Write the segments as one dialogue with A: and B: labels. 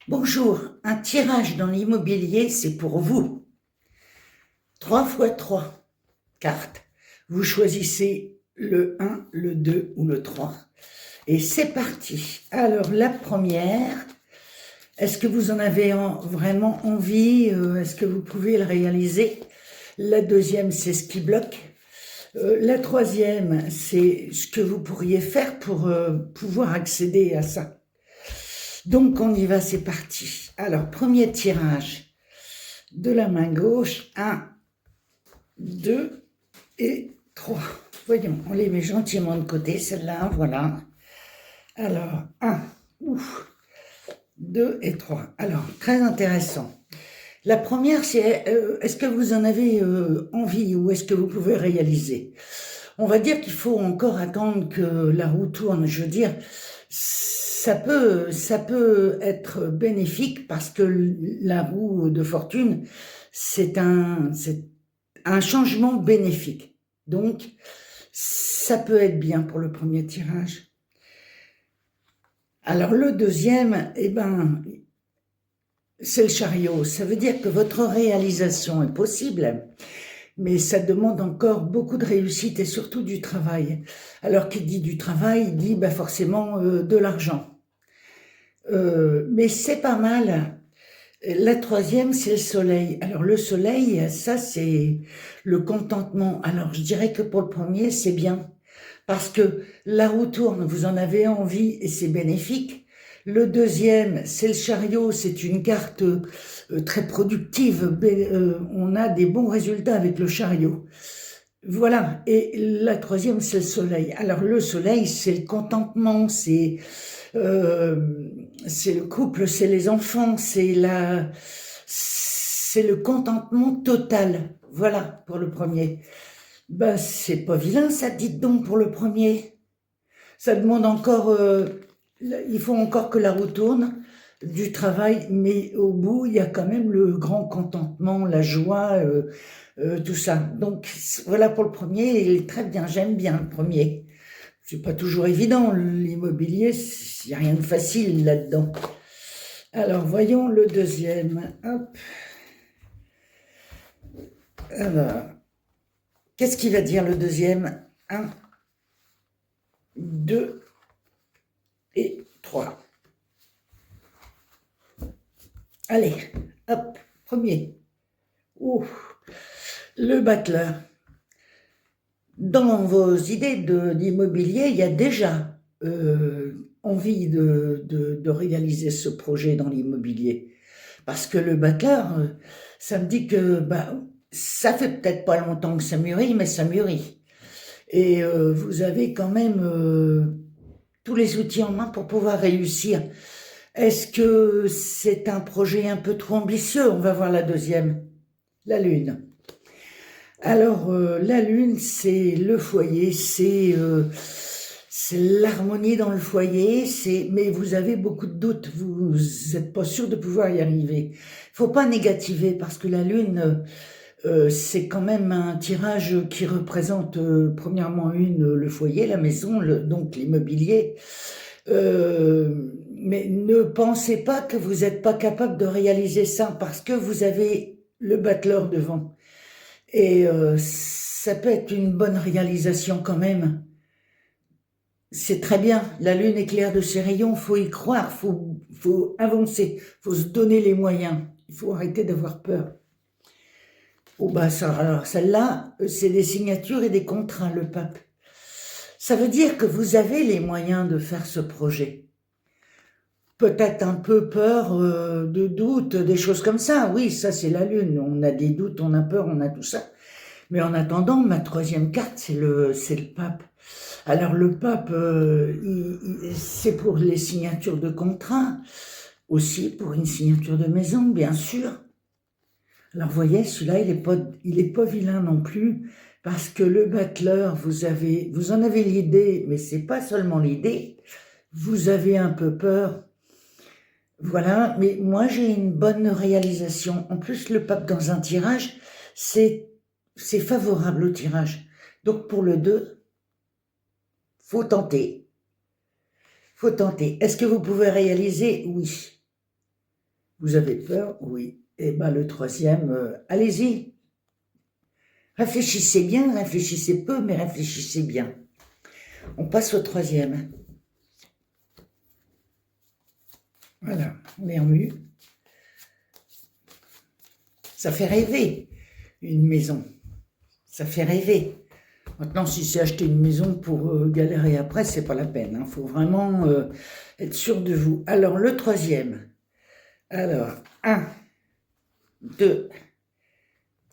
A: Bonjour, un tirage dans l'immobilier, c'est pour vous. 3 fois 3 cartes. Vous choisissez le 1, le 2 ou le 3. Et c'est parti. Alors, la première, est-ce que vous en avez vraiment envie? Est-ce que vous pouvez le réaliser? La deuxième, c'est ce qui bloque. La troisième, c'est ce que vous pourriez faire pour pouvoir accéder à ça. Donc, on y va, c'est parti. Alors, premier tirage de la main gauche, 1, 2 et 3. Voyons, on les met gentiment de côté, celle-là, voilà. Alors, 1, 2 et 3. Alors, très intéressant. La première, c'est est-ce que vous en avez envie ou est-ce que vous pouvez réaliser? On va dire qu'il faut encore attendre que la roue tourne. Je veux dire, ça peut être bénéfique parce que la roue de fortune, c'est un changement bénéfique. Donc, ça peut être bien pour le premier tirage. Alors, le deuxième, c'est le chariot. Ça veut dire que votre réalisation est possible, mais ça demande encore beaucoup de réussite et surtout du travail. Alors, qui dit du travail, dit forcément de l'argent. Mais c'est pas mal. La troisième, c'est le soleil. Alors, le soleil, ça, c'est le contentement. Alors, je dirais que pour le premier, c'est bien. Parce que la roue tourne, vous en avez envie et c'est bénéfique. Le deuxième, c'est le chariot, c'est une carte très productive. On a des bons résultats avec le chariot. Voilà. Et la troisième, c'est le soleil. Alors, le soleil, c'est le contentement, c'est le couple, c'est les enfants, c'est le contentement total. Voilà pour le premier. C'est pas vilain ça, dites donc pour le premier. Ça demande encore, il faut encore que la roue tourne, du travail, mais au bout il y a quand même le grand contentement, la joie, tout ça. Donc voilà pour le premier, il est très bien, j'aime bien le premier. C'est pas toujours évident, l'immobilier, il n'y a rien de facile là-dedans. Alors, voyons le deuxième. Hop. Alors, qu'est-ce qu'il va dire le deuxième? 1, 2 et 3. Allez, hop, premier. Ouh, le battleur. Dans vos idées d'immobilier, il y a déjà envie de réaliser ce projet dans l'immobilier. Parce que le battleur, ça me dit que ça fait peut-être pas longtemps que ça mûrit, mais ça mûrit. Et vous avez quand même tous les outils en main pour pouvoir réussir. Est-ce que c'est un projet un peu trop ambitieux? On va voir la deuxième, la Lune. Alors, la Lune, c'est le foyer, c'est l'harmonie dans le foyer, mais vous avez beaucoup de doutes, vous n'êtes pas sûr de pouvoir y arriver. Il faut pas négativer parce que la Lune, c'est quand même un tirage qui représente premièrement le foyer, la maison, donc l'immobilier. Mais ne pensez pas que vous n'êtes pas capable de réaliser ça parce que vous avez le battleur devant. Et ça peut être une bonne réalisation quand même. C'est très bien, la lune éclaire de ses rayons, faut y croire, faut avancer, faut se donner les moyens, il faut arrêter d'avoir peur. Oh alors celle-là, c'est des signatures et des contrats, le pape. Ça veut dire que vous avez les moyens de faire ce projet. Peut-être un peu peur, de doute, des choses comme ça. Oui, ça c'est la lune, on a des doutes, on a peur, on a tout ça. Mais en attendant, ma troisième carte, c'est le pape. Alors le pape, c'est pour les signatures de contrat, aussi pour une signature de maison, bien sûr. Alors vous voyez, celui-là, il est pas vilain non plus, parce que le battleur, vous en avez l'idée, mais c'est pas seulement l'idée, vous avez un peu peur. Voilà, mais moi j'ai une bonne réalisation. En plus, le pape dans un tirage, c'est favorable au tirage. Donc pour le 2, faut tenter. Faut tenter. Est-ce que vous pouvez réaliser? Oui. Vous avez peur? Oui. Et ben le troisième, allez-y. Réfléchissez bien, réfléchissez peu, mais réfléchissez bien. On passe au troisième. Voilà, on est en mu. Ça fait rêver, une maison. Ça fait rêver. Maintenant, si c'est acheter une maison pour galérer après, c'est pas la peine. Il faut vraiment être sûr de vous. Alors, le troisième. Alors, 1, 2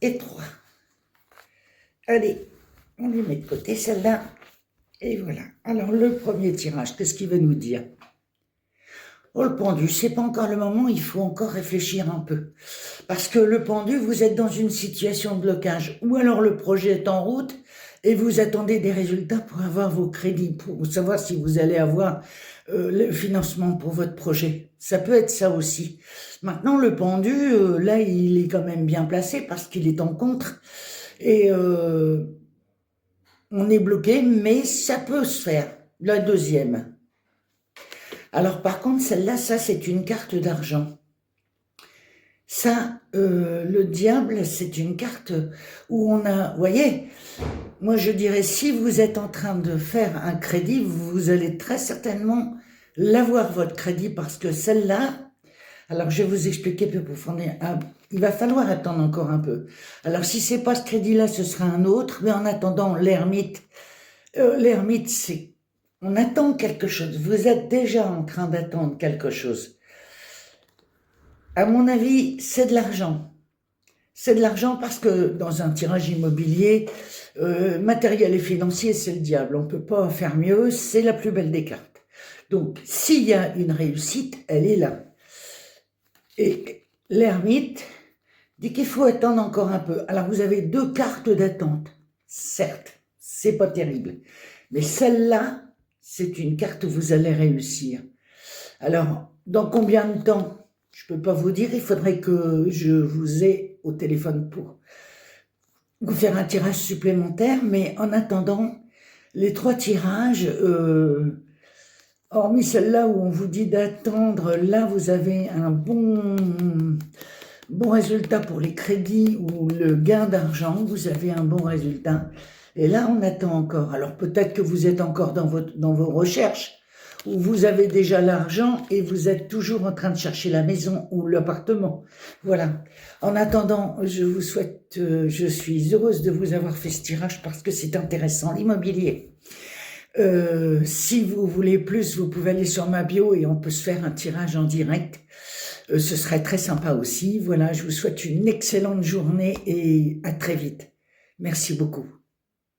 A: et 3. Allez, on les met de côté, celle-là. Et voilà. Alors, le premier tirage, qu'est-ce qu'il va nous dire? Oh, le pendu, c'est pas encore le moment, il faut encore réfléchir un peu. Parce que le pendu, vous êtes dans une situation de blocage. Ou alors le projet est en route et vous attendez des résultats pour avoir vos crédits, pour savoir si vous allez avoir le financement pour votre projet. Ça peut être ça aussi. Maintenant, le pendu, là, il est quand même bien placé parce qu'il est en contre. Et on est bloqué, mais ça peut se faire. La deuxième. Alors par contre, celle-là, ça c'est une carte d'argent. Ça, le diable, c'est une carte où on a, vous voyez, moi je dirais, si vous êtes en train de faire un crédit, vous allez très certainement l'avoir votre crédit parce que celle-là, alors je vais vous expliquer plus profondément, il va falloir attendre encore un peu. Alors si c'est pas ce crédit-là, ce sera un autre, mais en attendant, l'ermite, c'est on attend quelque chose. Vous êtes déjà en train d'attendre quelque chose. À mon avis, c'est de l'argent. C'est de l'argent parce que dans un tirage immobilier, matériel et financier, c'est le diable. On ne peut pas faire mieux, c'est la plus belle des cartes. Donc, s'il y a une réussite, elle est là. Et l'ermite dit qu'il faut attendre encore un peu. Alors, vous avez 2 cartes d'attente. Certes, c'est pas terrible. Mais celle-là, c'est une carte où vous allez réussir. Alors, dans combien de temps? Je ne peux pas vous dire, il faudrait que je vous ai au téléphone pour vous faire un tirage supplémentaire, mais en attendant, les 3 tirages, hormis celle-là où on vous dit d'attendre, là vous avez un bon résultat pour les crédits ou le gain d'argent, vous avez un bon résultat. Et là, on attend encore. Alors peut-être que vous êtes encore dans vos recherches, où vous avez déjà l'argent et vous êtes toujours en train de chercher la maison ou l'appartement. Voilà. En attendant, je vous souhaite, je suis heureuse de vous avoir fait ce tirage parce que c'est intéressant, l'immobilier. Si vous voulez plus, vous pouvez aller sur ma bio et on peut se faire un tirage en direct. Ce serait très sympa aussi. Voilà, je vous souhaite une excellente journée et à très vite. Merci beaucoup.